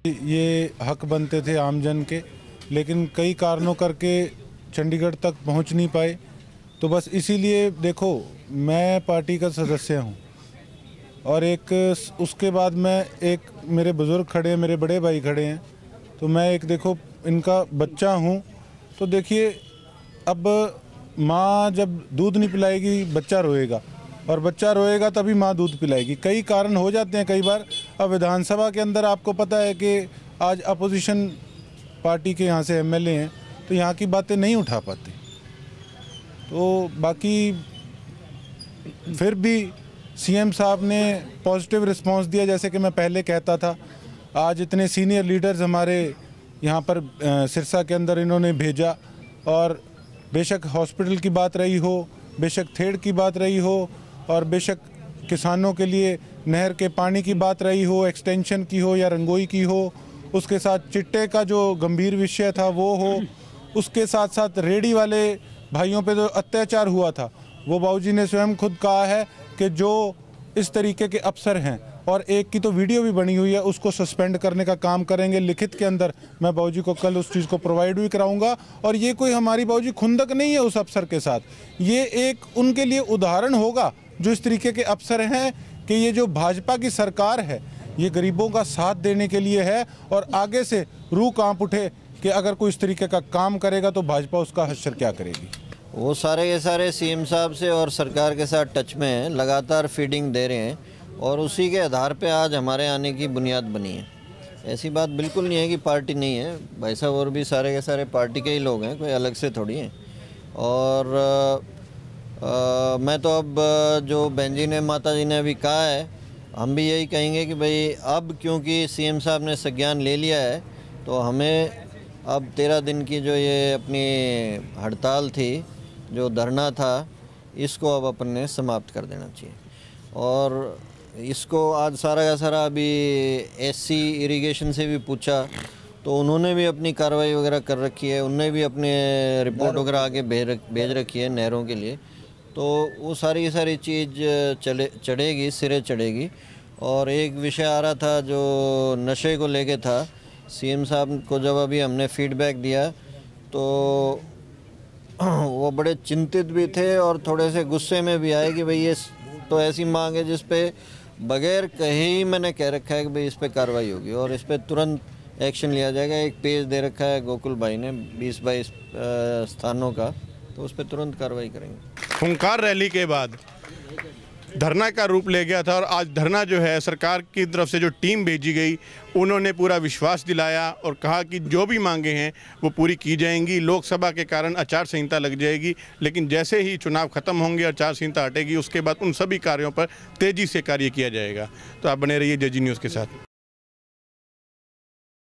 ये हक बनते थे आमजन के, लेकिन कई कारणों करके चंडीगढ़ तक पहुंच नहीं पाए। तो बस इसीलिए देखो, मैं पार्टी का सदस्य हूं और एक उसके बाद मैं एक मेरे बुज़ुर्ग खड़े हैं, मेरे बड़े भाई खड़े हैं, तो मैं एक देखो इनका बच्चा हूं। तो देखिए, अब माँ जब दूध नहीं पिलाएगी बच्चा रोएगा, और बच्चा रोएगा तभी माँ दूध पिलाएगी। कई कारण हो जाते हैं कई बार। अब विधानसभा के अंदर आपको पता है कि आज अपोजिशन पार्टी के यहाँ से एमएलए हैं, तो यहाँ की बातें नहीं उठा पाते। तो बाकी फिर भी सीएम साहब ने पॉजिटिव रिस्पांस दिया, जैसे कि मैं पहले कहता था। आज इतने सीनियर लीडर्स हमारे यहाँ पर सिरसा के अंदर इन्होंने भेजा, और बेशक हॉस्पिटल की बात रही हो, बेशक थेड़ की बात रही हो, और बेशक किसानों के लिए नहर के पानी की बात रही हो, एक्सटेंशन की हो या रंगोई की हो, उसके साथ चिट्टे का जो गंभीर विषय था वो हो, उसके साथ साथ रेडी वाले भाइयों पे जो अत्याचार हुआ था, वो बाबूजी ने स्वयं खुद कहा है कि जो इस तरीके के अफसर हैं, और एक की तो वीडियो भी बनी हुई है, उसको सस्पेंड करने का काम करेंगे लिखित के अंदर। मैं बाबूजी को कल उस चीज़ को प्रोवाइड भी कराऊंगा। और ये कोई हमारी बाबूजी खुंदक नहीं है उस अफसर के साथ, ये एक उनके लिए उदाहरण होगा जो इस तरीके के अफसर हैं कि ये जो भाजपा की सरकार है ये गरीबों का साथ देने के लिए है, और आगे से रूह कांप उठे कि अगर कोई इस तरीके का काम करेगा तो भाजपा उसका हश्र क्या करेगी। वो सारे के सारे सीएम साहब से और सरकार के साथ टच में हैं, लगातार फीडिंग दे रहे हैं, और उसी के आधार पे आज हमारे आने की बुनियाद बनी है। ऐसी बात बिल्कुल नहीं है कि पार्टी नहीं है, भाई साहब और भी सारे के सारे पार्टी के ही लोग हैं, कोई अलग से थोड़ी हैं। और मैं तो अब जो बहन जी ने माता जी ने अभी कहा है, हम भी यही कहेंगे कि भाई अब क्योंकि सीएम साहब ने संज्ञान ले लिया है, तो हमें अब 13 दिन की जो ये अपनी हड़ताल थी, जो धरना था, इसको अब अपन ने समाप्त कर देना चाहिए। और इसको आज सारा का सारा अभी एससी इरिगेशन से भी पूछा, तो उन्होंने भी अपनी कार्रवाई वगैरह कर रखी है, उन्होंने भी अपने रिपोर्ट वगैरह आगे भेज रखी है नहरों के लिए। तो वो सारी चीज़ चढ़ेगी, सिरे चढ़ेगी। और एक विषय आ रहा था जो नशे को लेके था, सीएम साहब को जब अभी हमने फीडबैक दिया तो वो बड़े चिंतित भी थे और थोड़े से गुस्से में भी आए कि भाई ये तो ऐसी मांग है जिस पे बगैर कहे ही मैंने कह रखा है कि भाई इस पे कार्रवाई होगी और इस पे तुरंत एक्शन लिया जाएगा। एक पेज दे रखा है गोकुल भाई ने 20-22 स्थानों का, तो उस पर तुरंत कार्रवाई करेंगे। खूंखार रैली के बाद धरना का रूप ले गया था, और आज धरना जो है सरकार की तरफ से जो टीम भेजी गई, उन्होंने पूरा विश्वास दिलाया और कहा कि जो भी मांगे हैं वो पूरी की जाएंगी। लोकसभा के कारण आचार संहिता लग जाएगी, लेकिन जैसे ही चुनाव खत्म होंगे, आचार संहिता हटेगी, उसके बाद उन सभी कार्यों पर तेज़ी से कार्य किया जाएगा। तो आप बने रहिए JG न्यूज़ के साथ।